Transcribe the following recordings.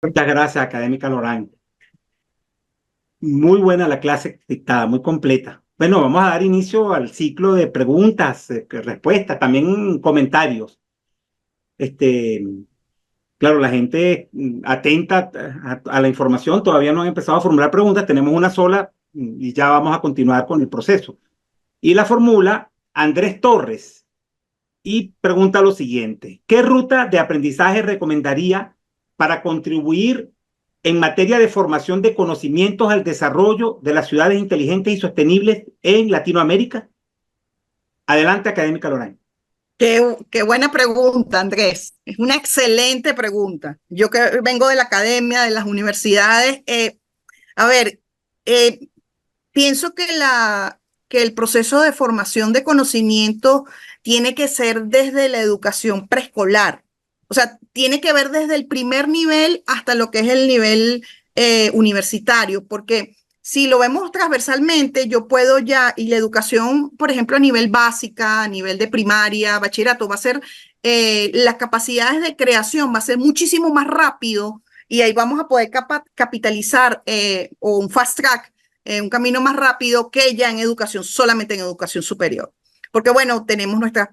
Muchas gracias, académica Lorán. Muy buena la clase dictada, muy completa. Bueno, vamos a dar inicio al ciclo de preguntas, respuestas, también comentarios. Este, claro, la gente atenta a la información, todavía no han empezado a formular preguntas, tenemos una sola y ya vamos a continuar con el proceso. Y la formula Andrés Torres y pregunta lo siguiente: ¿qué ruta de aprendizaje recomendaría para contribuir en materia de formación de conocimientos al desarrollo de las ciudades inteligentes y sostenibles en Latinoamérica? Adelante, académica Lorán. Qué buena pregunta, Andrés. Es una excelente pregunta. Yo que vengo de la academia, de las universidades, a ver, eh, pienso que el proceso de formación de conocimiento tiene que ser desde la educación preescolar. O sea, tiene que ver desde el primer nivel hasta lo que es el nivel universitario, porque si lo vemos transversalmente, yo puedo ya, y la educación, por ejemplo, a nivel básica, a nivel de primaria, bachillerato, va a ser, las capacidades de creación va a ser muchísimo más rápido y ahí vamos a poder capitalizar o un fast track, un camino más rápido que ya en educación, solamente en educación superior. Porque bueno, tenemos nuestras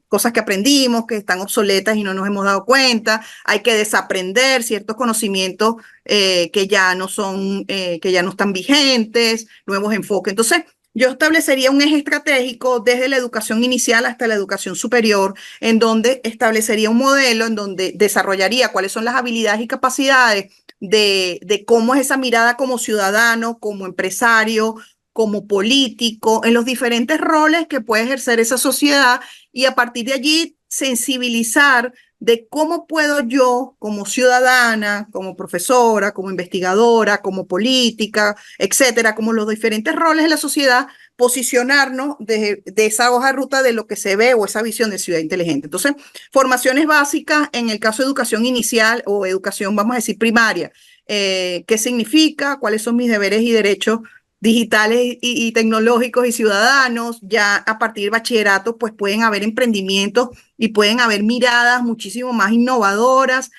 cosas que aprendimos, que están obsoletas y no nos hemos dado cuenta, hay que desaprender ciertos conocimientos que ya no son, que ya no están vigentes, nuevos enfoques. Entonces, yo establecería un eje estratégico desde la educación inicial hasta la educación superior, en donde establecería un modelo, en donde desarrollaría cuáles son las habilidades y capacidades de cómo es esa mirada como ciudadano, como empresario, como político, en los diferentes roles que puede ejercer esa sociedad y a partir de allí sensibilizar de cómo puedo yo como ciudadana, como profesora, como investigadora, como política, etcétera, como los diferentes roles de la sociedad, posicionarnos de esa hoja de ruta de lo que se ve o esa visión de ciudad inteligente. Entonces, formaciones básicas en el caso de educación inicial o educación, vamos a decir, primaria. ¿Qué significa? ¿Cuáles son mis deberes y derechos digitales y tecnológicos y ciudadanos? Ya a partir del bachillerato, pues pueden haber emprendimientos y pueden haber miradas muchísimo más innovadoras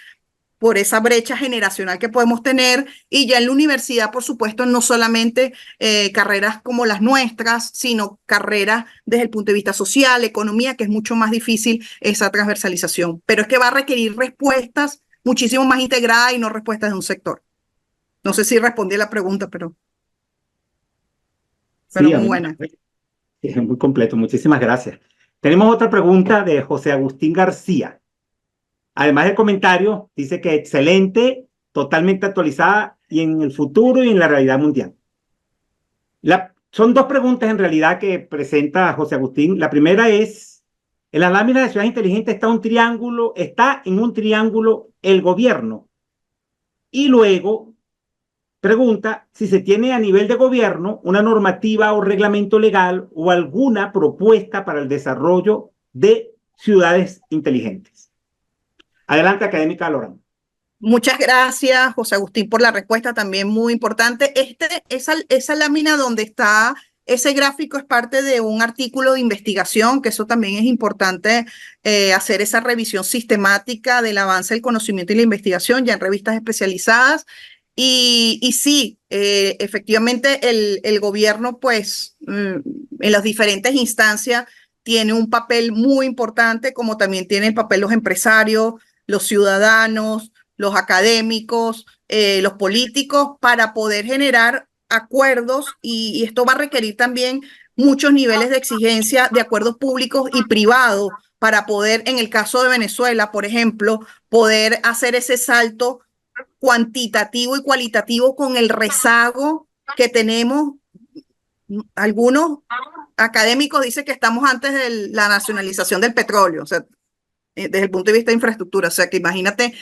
por esa brecha generacional que podemos tener. Y ya en la universidad, por supuesto, no solamente carreras como las nuestras, sino carreras desde el punto de vista social, economía, que es mucho más difícil esa transversalización. Pero es que va a requerir respuestas muchísimo más integradas y no respuestas de un sector. No sé si respondí a la pregunta, pero Sí, a muy mí buena. es muy completo. Muchísimas gracias. Tenemos otra pregunta de José Agustín García. Además del comentario, dice que excelente, totalmente actualizada y en el futuro y en la realidad mundial. Son dos preguntas en realidad que presenta José Agustín. La primera es: en las láminas de Ciudad Inteligente está en un triángulo el gobierno. Y luego pregunta si se tiene a nivel de gobierno una normativa o reglamento legal o alguna propuesta para el desarrollo de ciudades inteligentes. Adelante, académica Lorán. Muchas gracias, José Agustín, por la respuesta también muy importante. Esa lámina donde está ese gráfico es parte de un artículo de investigación, que eso también es importante, hacer esa revisión sistemática del avance del conocimiento y la investigación ya en revistas especializadas. Y sí, efectivamente el gobierno, pues, en las diferentes instancias tiene un papel muy importante, como también tiene el papel los empresarios, los ciudadanos, los académicos, los políticos, para poder generar acuerdos y esto va a requerir también muchos niveles de exigencia de acuerdos públicos y privados para poder, en el caso de Venezuela, por ejemplo, poder hacer ese salto cuantitativo y cualitativo con el rezago que tenemos. Algunos académicos dicen que estamos antes de la nacionalización del petróleo, o sea, desde el punto de vista de infraestructura. O sea, que imagínate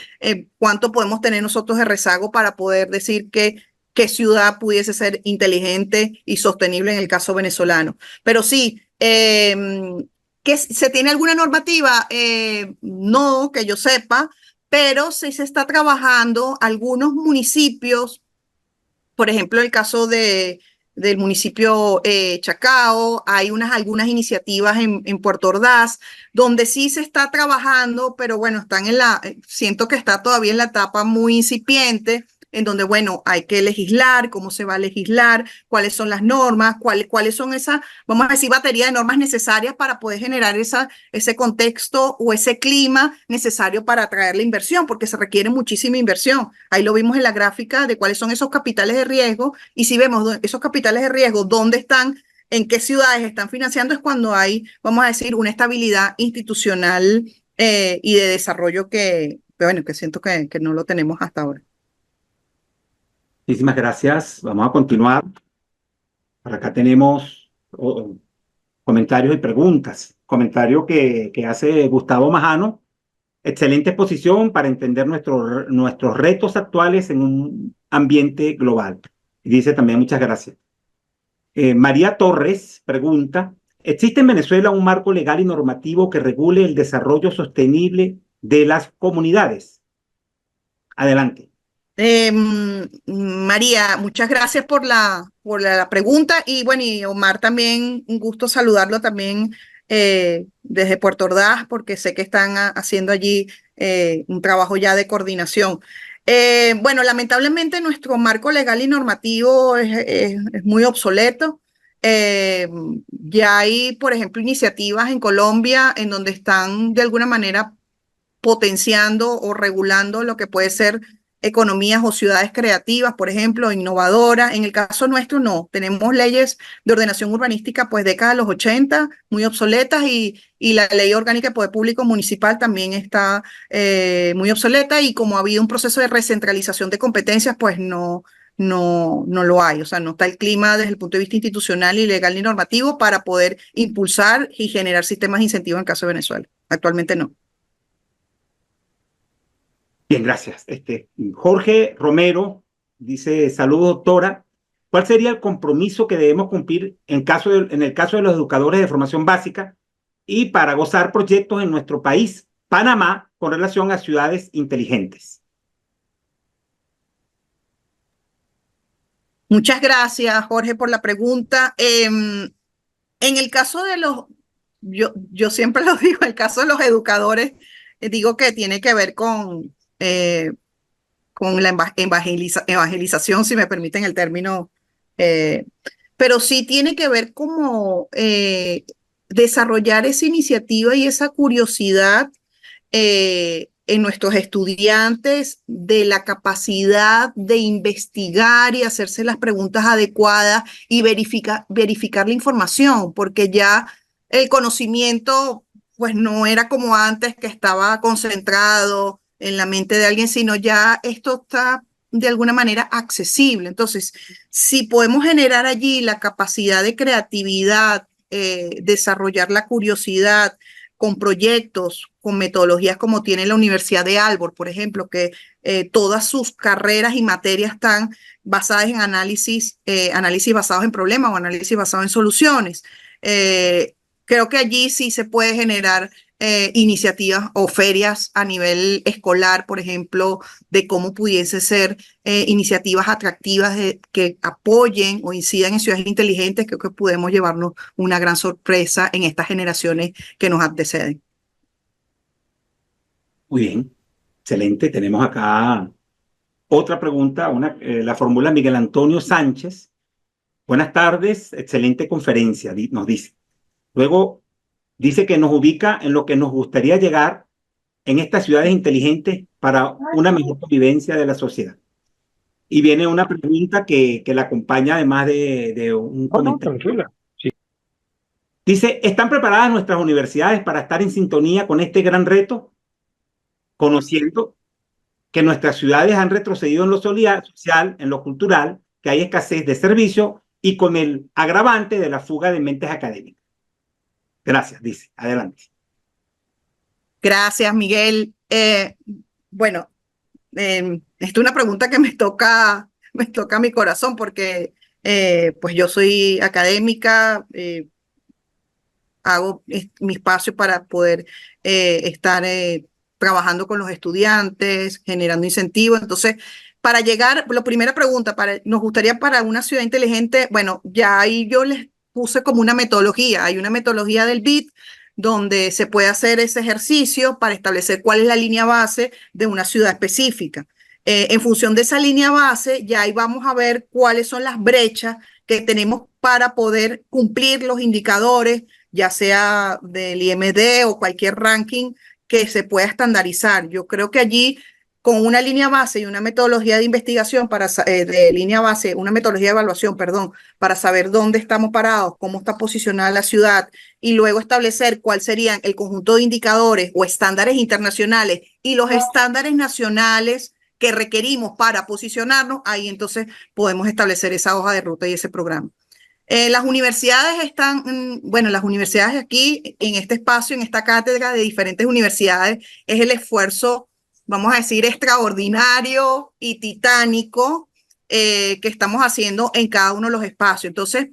cuánto podemos tener nosotros de rezago para poder decir que qué ciudad pudiese ser inteligente y sostenible en el caso venezolano. Pero sí, ¿que se tiene alguna normativa? No, que yo sepa, pero sí se está trabajando algunos municipios, por ejemplo, el caso del municipio Chacao, hay algunas iniciativas en Puerto Ordaz, donde sí se está trabajando, pero bueno, siento que está todavía en la etapa muy incipiente, en donde, bueno, hay que legislar, cómo se va a legislar, cuáles son las normas, cuáles son esas, vamos a decir, batería de normas necesarias para poder generar ese contexto o ese clima necesario para atraer la inversión, porque se requiere muchísima inversión. Ahí lo vimos en la gráfica de cuáles son esos capitales de riesgo, y si vemos esos capitales de riesgo, dónde están, en qué ciudades están financiando, es cuando hay, vamos a decir, una estabilidad institucional y de desarrollo bueno, que siento que no lo tenemos hasta ahora. Muchísimas gracias. Vamos a continuar. Por acá tenemos comentarios y preguntas. Comentario que hace Gustavo Majano. Excelente exposición para entender nuestros retos actuales en un ambiente global. Y dice también muchas gracias. María Torres pregunta, ¿existe en Venezuela un marco legal y normativo que regule el desarrollo sostenible de las comunidades? Adelante. María, muchas gracias por la pregunta, y bueno, y Omar también, un gusto saludarlo también desde Puerto Ordaz, porque sé que están haciendo allí un trabajo ya de coordinación. Bueno, lamentablemente nuestro marco legal y normativo es muy obsoleto. Ya hay, por ejemplo, iniciativas en Colombia en donde están de alguna manera potenciando o regulando lo que puede ser economías o ciudades creativas, por ejemplo, innovadoras. En el caso nuestro, no. Tenemos leyes de ordenación urbanística, pues décadas de los 80, muy obsoletas, y la ley orgánica de poder público municipal también está muy obsoleta, y como ha habido un proceso de recentralización de competencias, pues no lo hay. O sea, no está el clima desde el punto de vista institucional y legal ni normativo para poder impulsar y generar sistemas de incentivos en el caso de Venezuela. Actualmente no. Bien, gracias. Jorge Romero dice, saludos, doctora. ¿Cuál sería el compromiso que debemos cumplir en el caso de los educadores de formación básica y para gozar proyectos en nuestro país, Panamá, con relación a ciudades inteligentes? Muchas gracias, Jorge, por la pregunta. En el caso de yo siempre lo digo, el caso de los educadores, digo que tiene que ver con la evangelización, si me permiten el término, eh, pero sí tiene que ver como desarrollar esa iniciativa y esa curiosidad en nuestros estudiantes de la capacidad de investigar y hacerse las preguntas adecuadas y verificar la información, porque ya el conocimiento pues no era como antes, que estaba concentrado en la mente de alguien, sino ya esto está de alguna manera accesible. Entonces, si podemos generar allí la capacidad de creatividad, desarrollar la curiosidad con proyectos, con metodologías como tiene la Universidad de Aalborg, por ejemplo, que todas sus carreras y materias están basadas en análisis basados en problemas o análisis basados en soluciones. Creo que allí sí se puede generar iniciativas o ferias a nivel escolar, por ejemplo, de cómo pudiese ser iniciativas atractivas que apoyen o incidan en ciudades inteligentes. Creo que podemos llevarnos una gran sorpresa en estas generaciones que nos anteceden. Muy bien, excelente. Tenemos acá otra pregunta, la fórmula Miguel Antonio Sánchez. Buenas tardes, excelente conferencia, nos dice. Luego dice que nos ubica en lo que nos gustaría llegar en estas ciudades inteligentes para una mejor convivencia de la sociedad. Y viene una pregunta que la acompaña además de un comentario. Sí. Dice, ¿están preparadas nuestras universidades para estar en sintonía con este gran reto? Conociendo que nuestras ciudades han retrocedido en lo social, en lo cultural, que hay escasez de servicios y con el agravante de la fuga de mentes académicas. Gracias, dice. Adelante. Gracias, Miguel. Bueno, esta es una pregunta que me toca mi corazón, porque pues yo soy académica, hago mi espacio para poder estar trabajando con los estudiantes, generando incentivos. Entonces, para llegar, la primera pregunta, nos gustaría para una ciudad inteligente, bueno, ya ahí yo les puse como una metodología, hay una metodología del BIT donde se puede hacer ese ejercicio para establecer cuál es la línea base de una ciudad específica. En función de esa línea base, ya ahí vamos a ver cuáles son las brechas que tenemos para poder cumplir los indicadores, ya sea del IMD o cualquier ranking que se pueda estandarizar. Yo creo que allí, con una línea base y una metodología de investigación de línea base, una metodología de evaluación, perdón, para saber dónde estamos parados, cómo está posicionada la ciudad y luego establecer cuál serían el conjunto de indicadores o estándares internacionales y los estándares nacionales que requerimos para posicionarnos, ahí entonces podemos establecer esa hoja de ruta y ese programa. Las universidades están, bueno, las universidades aquí, en este espacio, en esta cátedra de diferentes universidades, es el esfuerzo, vamos a decir, extraordinario y titánico que estamos haciendo en cada uno de los espacios. Entonces,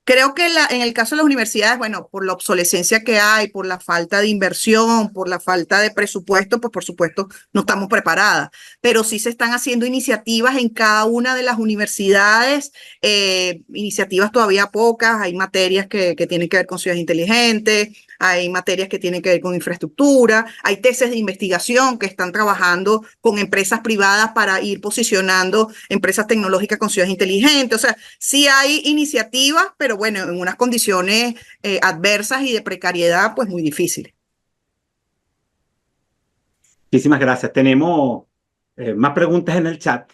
creo que en el caso de las universidades, bueno, por la obsolescencia que hay, por la falta de inversión, por la falta de presupuesto, pues por supuesto no estamos preparadas, pero sí se están haciendo iniciativas en cada una de las universidades, iniciativas todavía pocas, hay materias que tienen que ver con ciudades inteligentes, hay materias que tienen que ver con infraestructura, hay tesis de investigación que están trabajando con empresas privadas para ir posicionando empresas tecnológicas con ciudades inteligentes. O sea, sí hay iniciativas, pero bueno, en unas condiciones adversas y de precariedad, pues muy difíciles. Muchísimas gracias. Tenemos más preguntas en el chat.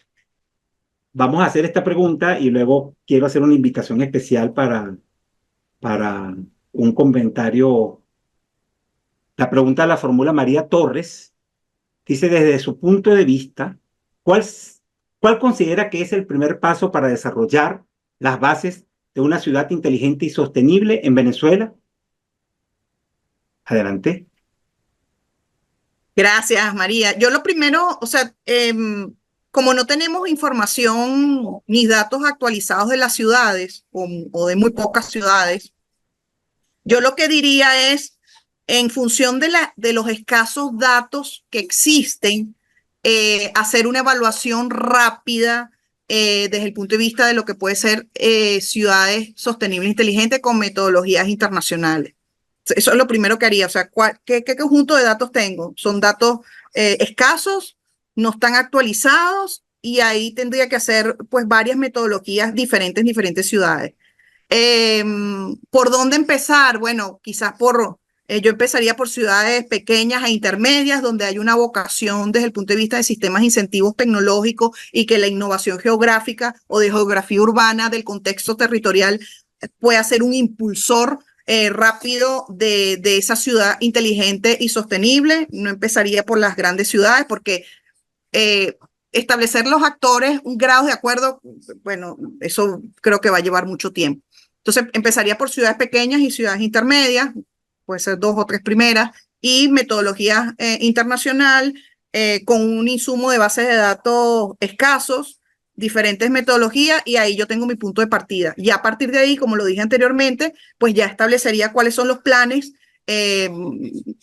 Vamos a hacer esta pregunta y luego quiero hacer una invitación especial para un comentario. La pregunta la formula María Torres. Dice, desde su punto de vista, ¿cuál considera que es el primer paso para desarrollar las bases de una ciudad inteligente y sostenible en Venezuela? Adelante. Gracias, María. Yo lo primero, o sea, como no tenemos información ni datos actualizados de las ciudades o de muy pocas ciudades, yo lo que diría es, en función de los escasos datos que existen, hacer una evaluación rápida desde el punto de vista de lo que puede ser ciudades sostenibles e inteligentes con metodologías internacionales. Eso es lo primero que haría. O sea, ¿qué conjunto de datos tengo? Son datos escasos, no están actualizados y ahí tendría que hacer pues varias metodologías diferentes en diferentes ciudades. ¿Por dónde empezar? Bueno, quizás yo empezaría por ciudades pequeñas e intermedias donde hay una vocación desde el punto de vista de sistemas de incentivos tecnológicos y que la innovación geográfica o de geografía urbana del contexto territorial pueda ser un impulsor rápido de esa ciudad inteligente y sostenible. No empezaría por las grandes ciudades porque establecer los actores, un grado de acuerdo, bueno, eso creo que va a llevar mucho tiempo. Entonces, empezaría por ciudades pequeñas y ciudades intermedias, puede ser 2 o 3 primeras, y metodología internacional con un insumo de bases de datos escasos, diferentes metodologías, y ahí yo tengo mi punto de partida. Y a partir de ahí, como lo dije anteriormente, pues ya establecería cuáles son los planes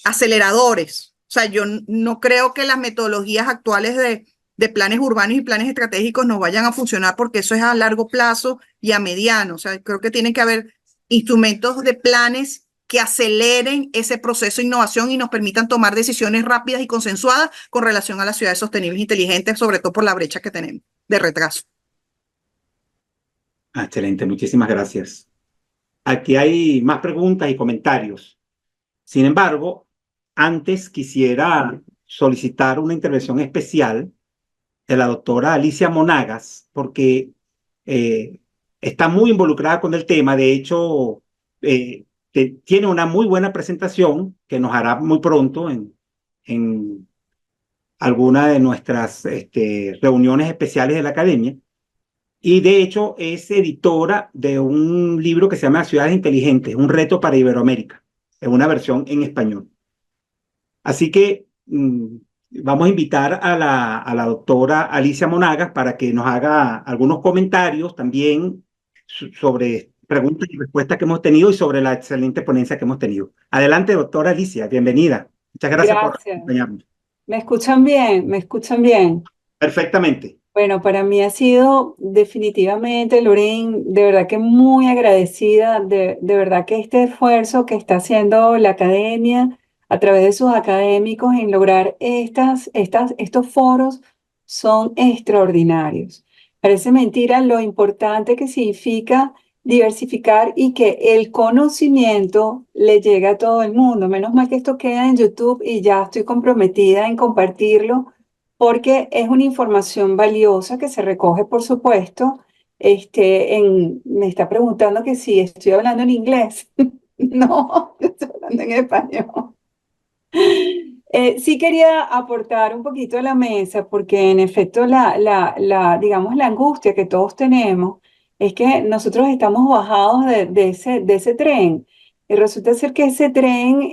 aceleradores. O sea, yo no creo que las metodologías actuales de planes urbanos y planes estratégicos no vayan a funcionar porque eso es a largo plazo y a mediano. O sea, creo que tienen que haber instrumentos de planes que aceleren ese proceso de innovación y nos permitan tomar decisiones rápidas y consensuadas con relación a las ciudades sostenibles e inteligentes, sobre todo por la brecha que tenemos de retraso. Excelente, muchísimas gracias. Aquí hay más preguntas y comentarios. Sin embargo, antes quisiera solicitar una intervención especial de la doctora Alicia Monagas, porque está muy involucrada con el tema. De hecho, tiene una muy buena presentación que nos hará muy pronto en alguna de nuestras reuniones especiales de la academia. Y de hecho es editora de un libro que se llama Ciudades Inteligentes, un reto para Iberoamérica, en una versión en español. Así que vamos a invitar a la doctora Alicia Monagas para que nos haga algunos comentarios también sobre preguntas y respuestas que hemos tenido y sobre la excelente ponencia que hemos tenido. Adelante, doctora Alicia, bienvenida. Muchas gracias por acompañarnos. ¿Me escuchan bien? ¿Me escuchan bien? Perfectamente. Bueno, para mí ha sido definitivamente, Lorraine, de verdad que muy agradecida, de verdad que este esfuerzo que está haciendo la academia a través de sus académicos en lograr estos foros son extraordinarios. Parece mentira lo importante que significa diversificar y que el conocimiento le llegue a todo el mundo. Menos mal que esto queda en YouTube y ya estoy comprometida en compartirlo porque es una información valiosa que se recoge, por supuesto. Me está preguntando que si estoy hablando en inglés. No, estoy hablando en español. Sí quería aportar un poquito a la mesa, porque en efecto digamos, la angustia que todos tenemos es que nosotros estamos bajados de ese tren. Y resulta ser que ese tren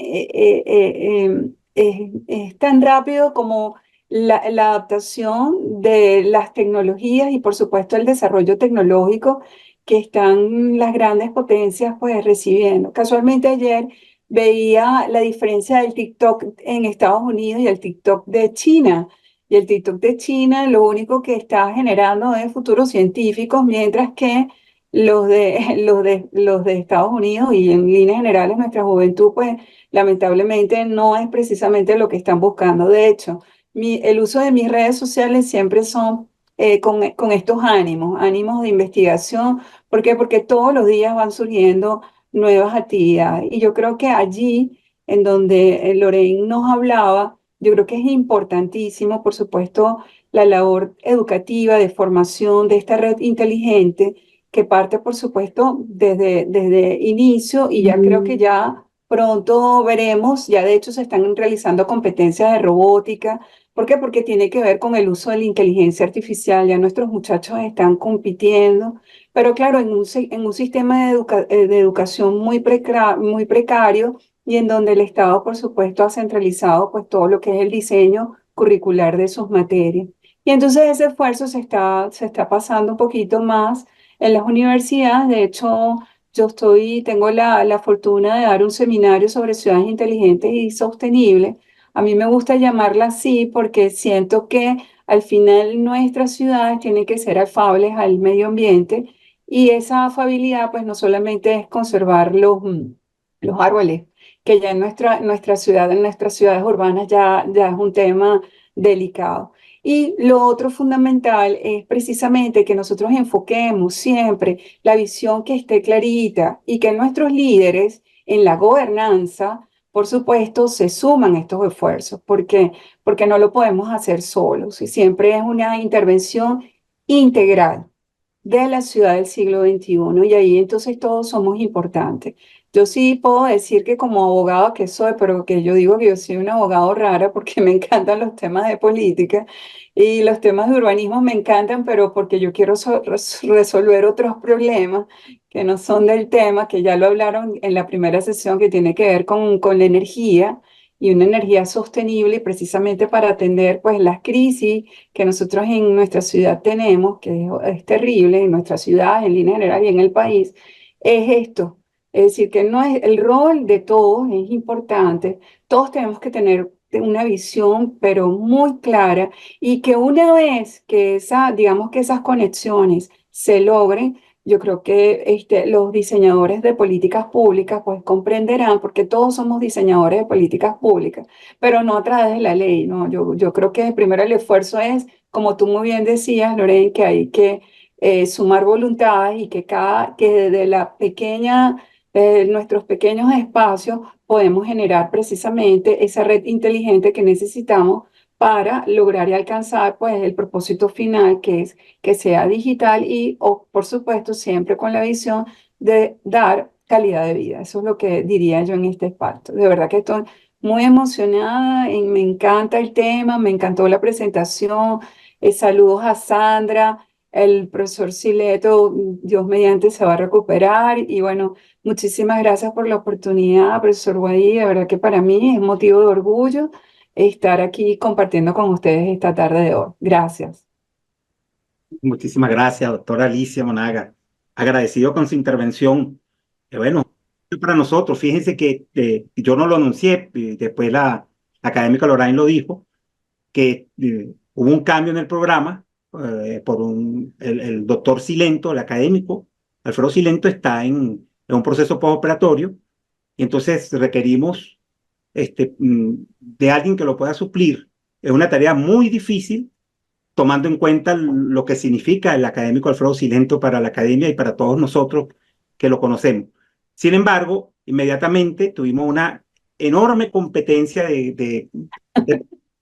es tan rápido como la adaptación de las tecnologías y por supuesto el desarrollo tecnológico que están las grandes potencias pues recibiendo. Casualmente ayer veía la diferencia del TikTok en Estados Unidos y el TikTok de China. Y el TikTok de China lo único que está generando es futuros científicos, mientras que los de Estados Unidos y en líneas generales nuestra juventud, pues lamentablemente no es precisamente lo que están buscando. De hecho, el uso de mis redes sociales siempre son con estos ánimos de investigación. ¿Por qué? Porque todos los días van surgiendo nuevas actividades. Y yo creo que allí, en donde Lorraine nos hablaba, yo creo que es importantísimo, por supuesto, la labor educativa de formación de esta red inteligente que parte, por supuesto, desde inicio y ya creo que ya pronto veremos, ya de hecho se están realizando competencias de robótica. ¿Por qué? Porque tiene que ver con el uso de la inteligencia artificial. Ya nuestros muchachos están compitiendo, pero claro, en un sistema de educación muy precario y en donde el Estado, por supuesto, ha centralizado pues todo lo que es el diseño curricular de sus materias. Y entonces ese esfuerzo se está pasando un poquito más en las universidades. De hecho, tengo la fortuna de dar un seminario sobre ciudades inteligentes y sostenibles. A mí me gusta llamarla así porque siento que al final nuestras ciudades tienen que ser afables al medio ambiente y esa afabilidad, pues no solamente es conservar los árboles, que ya en nuestras ciudades urbanas ya es un tema delicado. Y lo otro fundamental es precisamente que nosotros enfoquemos siempre la visión que esté clarita y que nuestros líderes en la gobernanza, por supuesto, se suman a estos esfuerzos, porque no lo podemos hacer solos y siempre es una intervención integral de la ciudad del siglo XXI y ahí entonces todos somos importantes. Yo sí puedo decir que como abogado que soy, pero que yo digo que yo soy un abogado rara porque me encantan los temas de política y los temas de urbanismo me encantan, pero porque yo quiero resolver otros problemas que no son del tema, que ya lo hablaron en la primera sesión, que tiene que ver con la energía y una energía sostenible y precisamente para atender pues las crisis que nosotros en nuestra ciudad tenemos, que es terrible, en nuestra ciudad, en línea general y en el país, es esto. Es decir, que no es el rol de todos, es importante. Todos tenemos que tener una visión, pero muy clara, y que una vez que digamos que esas conexiones se logren, yo creo que los diseñadores de políticas públicas pues comprenderán, porque todos somos diseñadores de políticas públicas, pero no a través de la ley, ¿no? Yo creo que primero el esfuerzo es, como tú muy bien decías, Lorena, que hay que sumar voluntades y que desde nuestros pequeños espacios podemos generar precisamente esa red inteligente que necesitamos para lograr y alcanzar pues el propósito final que es que sea digital por supuesto siempre con la visión de dar calidad de vida. Eso es lo que diría yo en este espacio. De verdad que estoy muy emocionada y me encanta el tema, me encantó la presentación. Saludos a Sandra, el profesor Sileto, Dios mediante se va a recuperar y bueno, muchísimas gracias por la oportunidad, profesor Guadí. De verdad que para mí es motivo de orgullo estar aquí compartiendo con ustedes esta tarde de hoy. Gracias. Muchísimas gracias, doctora Alicia Monaga. Agradecido con su intervención. Bueno, para nosotros, fíjense que yo no lo anuncié, después la académica Lorraine lo dijo, que hubo un cambio en el programa el doctor Silento, el académico, Alfredo Silento, está en un proceso postoperatorio y entonces requerimos de alguien que lo pueda suplir. Es una tarea muy difícil, tomando en cuenta lo que significa el académico Alfredo Silento para la academia y para todos nosotros que lo conocemos. Sin embargo, inmediatamente tuvimos una enorme competencia de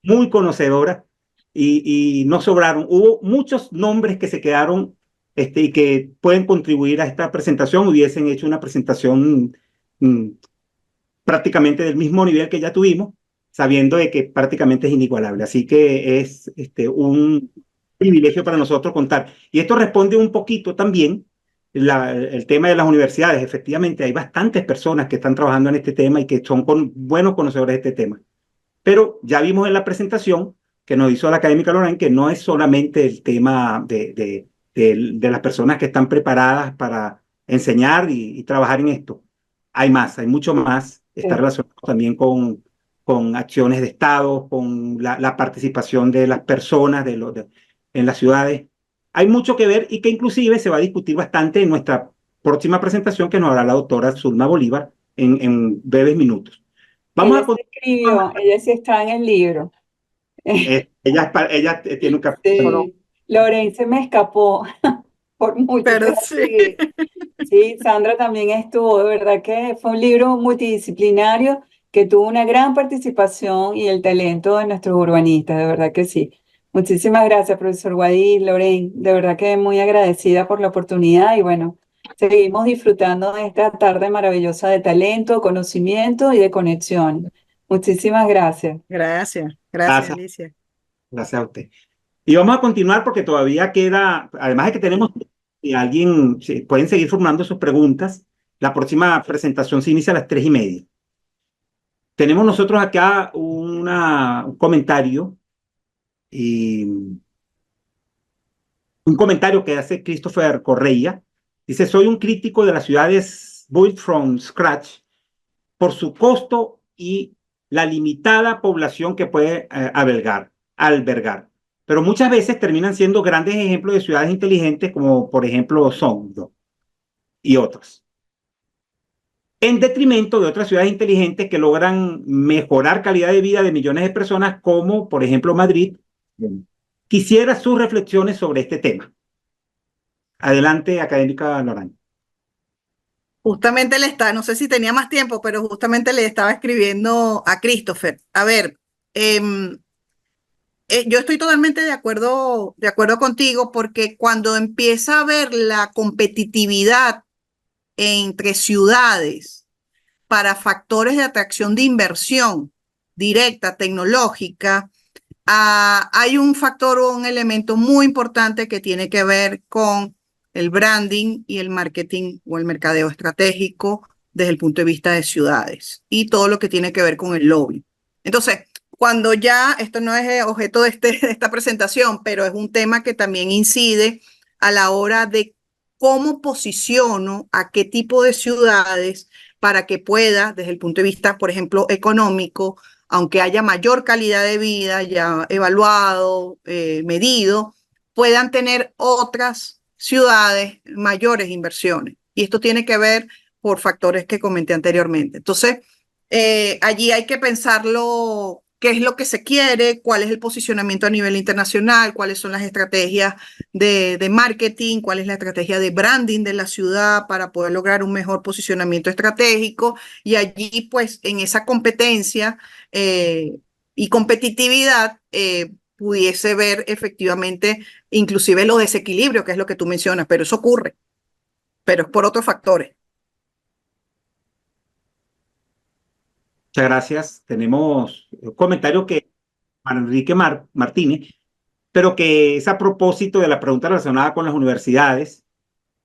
muy conocedora y no sobraron. Hubo muchos nombres que se quedaron y que pueden contribuir a esta presentación. Hubiesen hecho una presentación prácticamente del mismo nivel que ya tuvimos, sabiendo de que prácticamente es inigualable. Así que es un privilegio para nosotros contar. Y esto responde un poquito también el tema de las universidades. Efectivamente, hay bastantes personas que están trabajando en este tema y que son buenos conocedores de este tema. Pero ya vimos en la presentación que nos hizo la académica Lorraine que no es solamente el tema de las personas que están preparadas para enseñar y trabajar en esto. Hay más, hay mucho más. Está relacionado también con acciones de Estado, con la participación de las personas en las ciudades. Hay mucho que ver y que inclusive se va a discutir bastante en nuestra próxima presentación que nos hará la doctora Zulma Bolívar en breves minutos. Vamos Ella a se escribió, ella sí está en el libro. ella tiene un capítulo. Sí, Lorenzo me escapó por mucho, Pero pero sí. sí. Sí, Sandra también estuvo, de verdad que fue un libro multidisciplinario que tuvo una gran participación y el talento de nuestros urbanistas, de verdad que sí. Muchísimas gracias, profesor Guadí, Lorraine, de verdad que muy agradecida por la oportunidad y bueno, seguimos disfrutando de esta tarde maravillosa de talento, conocimiento y de conexión. Muchísimas gracias. Gracias, Gracias, Alicia. gracias a usted. Y vamos a continuar porque todavía queda, además de que tenemos, si alguien, pueden seguir formulando sus preguntas. La próxima presentación se inicia a las 3:30. Tenemos nosotros acá un comentario, y un comentario que hace Christopher Correia. Dice, soy un crítico de las ciudades built from scratch por su costo y la limitada población que puede albergar. Pero muchas veces terminan siendo grandes ejemplos de ciudades inteligentes, como por ejemplo Songdo y otras, en detrimento de otras ciudades inteligentes que logran mejorar calidad de vida de millones de personas, como por ejemplo Madrid. Quisiera sus reflexiones sobre este tema. Adelante, académica Lorraine. Justamente no sé si tenía más tiempo, pero justamente le estaba escribiendo a Christopher. A ver, yo estoy totalmente de acuerdo contigo porque cuando empieza a ver la competitividad entre ciudades para factores de atracción de inversión directa, tecnológica, hay un factor o un elemento muy importante que tiene que ver con el branding y el marketing o el mercadeo estratégico desde el punto de vista de ciudades y todo lo que tiene que ver con el lobby. Entonces, cuando ya, esto no es objeto de esta presentación, pero es un tema que también incide a la hora de cómo posiciono a qué tipo de ciudades para que pueda, desde el punto de vista, por ejemplo, económico, aunque haya mayor calidad de vida, ya evaluado, medido, puedan tener otras ciudades mayores inversiones. Y esto tiene que ver por factores que comenté anteriormente. Entonces, allí hay que pensarlo, qué es lo que se quiere, cuál es el posicionamiento a nivel internacional, cuáles son las estrategias de marketing, cuál es la estrategia de branding de la ciudad para poder lograr un mejor posicionamiento estratégico. Y allí, pues, en esa competencia y competitividad, pudiese ver efectivamente inclusive los desequilibrios, que es lo que tú mencionas, pero eso ocurre, pero es por otros factores. Muchas gracias. Tenemos un comentario que para Enrique Martínez, pero que es a propósito de la pregunta relacionada con las universidades.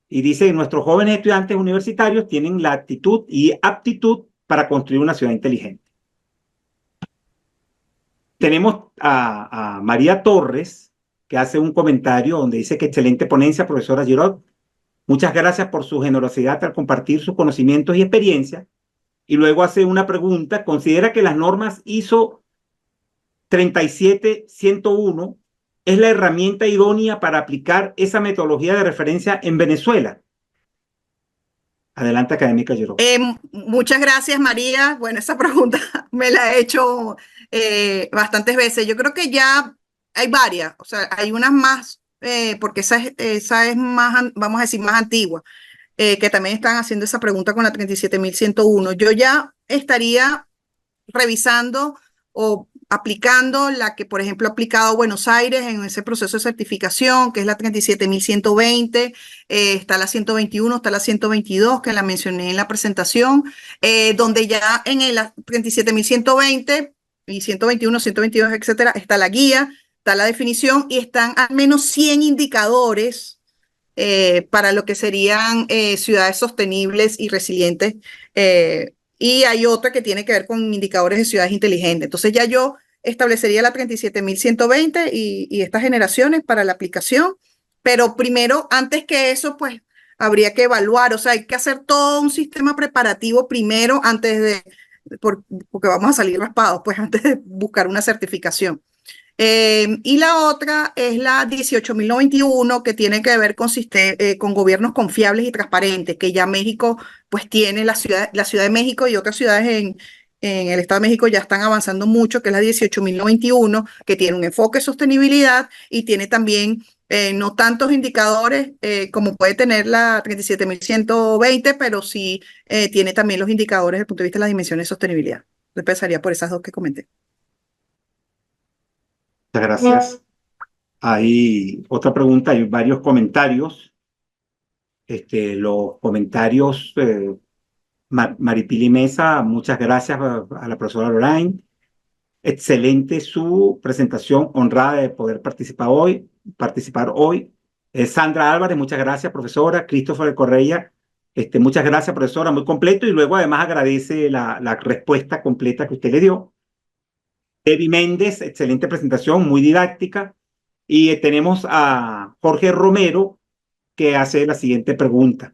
Y dice, nuestros jóvenes estudiantes universitarios tienen la actitud y aptitud para construir una ciudad inteligente. Tenemos a María Torres, que hace un comentario donde dice que excelente ponencia, profesora Girot. Muchas gracias por su generosidad al compartir sus conocimientos y experiencias. Y luego hace una pregunta. ¿Considera que las normas ISO 37101 es la herramienta idónea para aplicar esa metodología de referencia en Venezuela? Adelante, académica Giró. Muchas gracias, María. Bueno, esa pregunta me la he hecho bastantes veces. Yo creo que ya hay varias, o sea, hay unas más, porque esa es más, vamos a decir, más antigua, que también están haciendo esa pregunta con la 37.101. Yo ya estaría revisando o aplicando la que, por ejemplo, ha aplicado Buenos Aires en ese proceso de certificación, que es la 37.120, está la 121, está la 122, que la mencioné en la presentación, donde ya en la 37.120 y 121, 122, etcétera, está la guía, está la definición y están al menos 100 indicadores para lo que serían ciudades sostenibles y resilientes. Y hay otra que tiene que ver con indicadores de ciudades inteligentes. Entonces ya yo establecería la 37.120 y estas generaciones para la aplicación. Pero primero, antes que eso, pues habría que evaluar, o sea, hay que hacer todo un sistema preparativo primero antes de, porque vamos a salir raspados, pues antes de buscar una certificación. Y la otra es la 18.091, que tiene que ver con gobiernos confiables y transparentes, que ya México pues tiene la Ciudad de México y otras ciudades en el Estado de México ya están avanzando mucho, que es la 18.091, que tiene un enfoque de sostenibilidad y tiene también no tantos indicadores como puede tener la 37.120, pero sí tiene también los indicadores desde el punto de vista de las dimensiones de sostenibilidad. Empezaría por esas dos que comenté. Muchas gracias. Hay otra pregunta, hay varios comentarios. Los comentarios, Maripili Mesa, muchas gracias a la profesora Lorraine. Excelente su presentación, honrada de poder participar hoy. Sandra Álvarez, muchas gracias, profesora. Christopher Correia, muchas gracias, profesora, muy completo. Y luego además agradece la respuesta completa que usted le dio. Evi Méndez, excelente presentación, muy didáctica. Y tenemos a Jorge Romero, que hace la siguiente pregunta.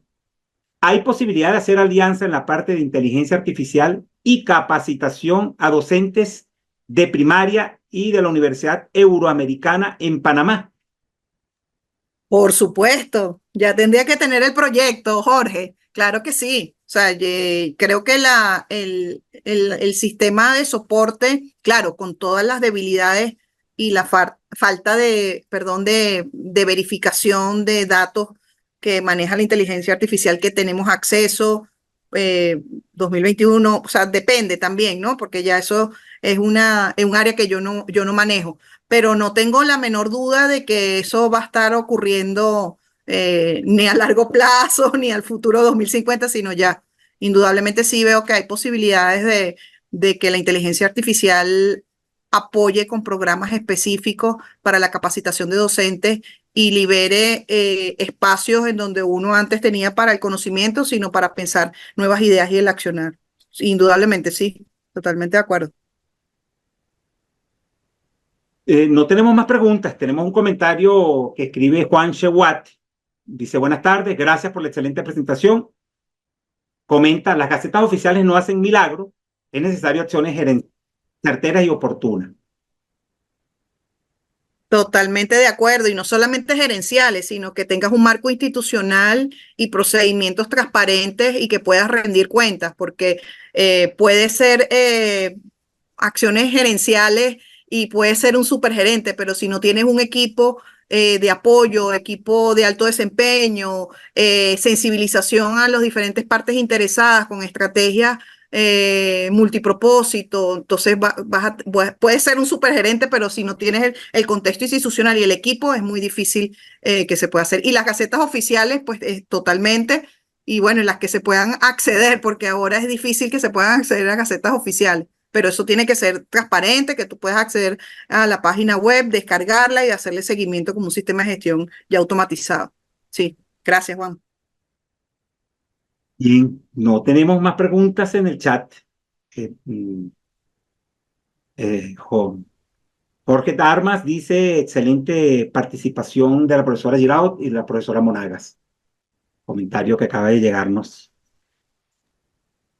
¿Hay posibilidad de hacer alianza en la parte de inteligencia artificial y capacitación a docentes de primaria y de la Universidad Euroamericana en Panamá? Por supuesto, ya tendría que tener el proyecto, Jorge. Claro que sí. O sea, creo que el sistema de soporte, claro, con todas las debilidades y la falta de verificación de datos que maneja la inteligencia artificial que tenemos acceso, 2021, o sea, depende también, ¿no? Porque ya eso es un área que yo no manejo, pero no tengo la menor duda de que eso va a estar ocurriendo ni a largo plazo, ni al futuro 2050, sino ya. Indudablemente sí veo que hay posibilidades de que la inteligencia artificial apoye con programas específicos para la capacitación de docentes y libere espacios en donde uno antes tenía para el conocimiento, sino para pensar nuevas ideas y el accionar. Indudablemente sí, totalmente de acuerdo. No tenemos más preguntas. Tenemos un comentario que escribe Juan Shewat. Dice, buenas tardes, gracias por la excelente presentación. Comenta, las gacetas oficiales no hacen milagro, es necesario acciones certeras y oportunas. Totalmente de acuerdo, y no solamente gerenciales, sino que tengas un marco institucional y procedimientos transparentes y que puedas rendir cuentas, porque puede ser acciones gerenciales y puede ser un supergerente, pero si no tienes un equipo de apoyo, equipo de alto desempeño, sensibilización a las diferentes partes interesadas con estrategias multipropósito, entonces puedes ser un supergerente, pero si no tienes el contexto institucional y el equipo, es muy difícil que se pueda hacer. Y las gacetas oficiales, pues totalmente, y bueno, en las que se puedan acceder, porque ahora es difícil que se puedan acceder a gacetas oficiales, pero eso tiene que ser transparente, que tú puedas acceder a la página web, descargarla y hacerle seguimiento como un sistema de gestión ya automatizado. Sí, gracias, Juan. Bien, no tenemos más preguntas en el chat. Jorge Darmas dice, excelente participación de la profesora Giraud y la profesora Monagas. Comentario que acaba de llegarnos.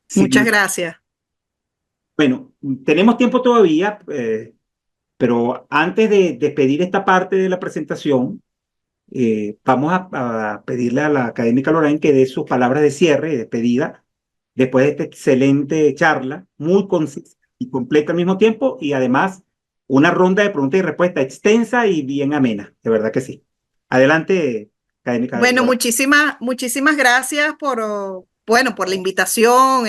Sí, Muchas gracias. bueno, tenemos tiempo todavía. Pero antes de despedir esta parte de la presentación, vamos a pedirle a la académica Lorraine que dé sus palabras de cierre y despedida después de esta excelente charla, muy concisa y completa al mismo tiempo, y además una ronda de preguntas y respuestas extensa y bien amena, de verdad que sí. Adelante, académica Bueno, Lorraine. muchísimas gracias bueno, por la invitación.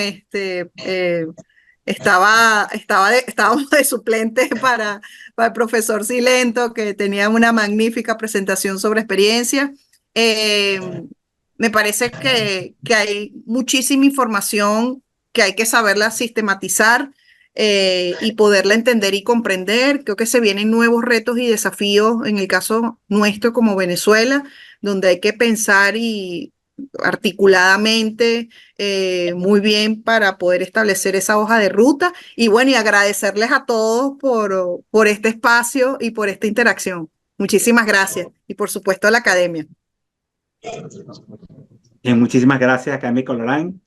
Estábamos de suplente para el profesor Silento, que tenía una magnífica presentación sobre experiencia. Me parece que hay muchísima información que hay que saberla sistematizar y poderla entender y comprender. Creo que se vienen nuevos retos y desafíos en el caso nuestro como Venezuela, donde hay que pensar y articuladamente muy bien para poder establecer esa hoja de ruta. Y bueno, y agradecerles a todos por este espacio y por esta interacción. Muchísimas gracias. Y por supuesto a la academia. Muchísimas gracias, académica Lorraine.